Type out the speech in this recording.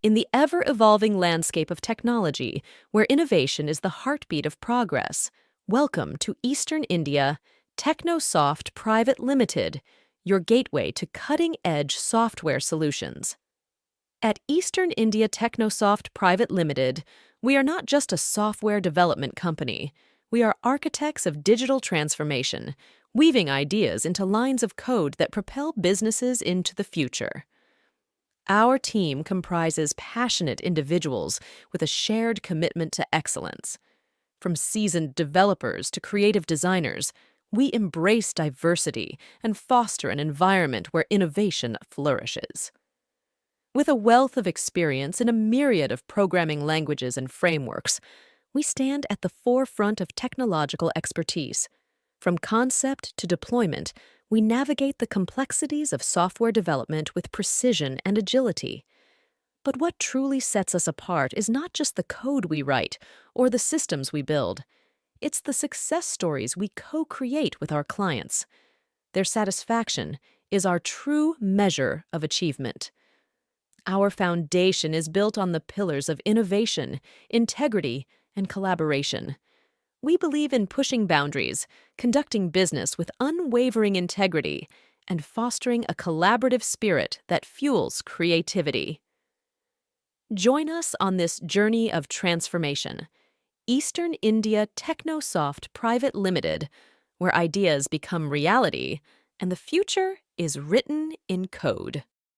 In the ever-evolving landscape of technology, where innovation is the heartbeat of progress, welcome to Eastern India TECHNOSOFT Private Limited, your gateway to cutting-edge software solutions. At Eastern India TECHNOSOFT Private Limited, we are not just a software development company. We are architects of digital transformation, weaving ideas into lines of code that propel businesses into the future. Our team comprises passionate individuals with a shared commitment to excellence. From seasoned developers to creative designers, we embrace diversity and foster an environment where innovation flourishes. With a wealth of experience in a myriad of programming languages and frameworks, we stand at the forefront of technological expertise. From concept to deployment, we navigate the complexities of software development with precision and agility. But what truly sets us apart is not just the code we write or the systems we build. It's the success stories we co-create with our clients. Their satisfaction is our true measure of achievement. Our foundation is built on the pillars of innovation, integrity, and collaboration. We believe in pushing boundaries, conducting business with unwavering integrity, and fostering a collaborative spirit that fuels creativity. Join us on this journey of transformation. Eastern India TECHNOSOFT Private Limited, where ideas become reality and the future is written in code.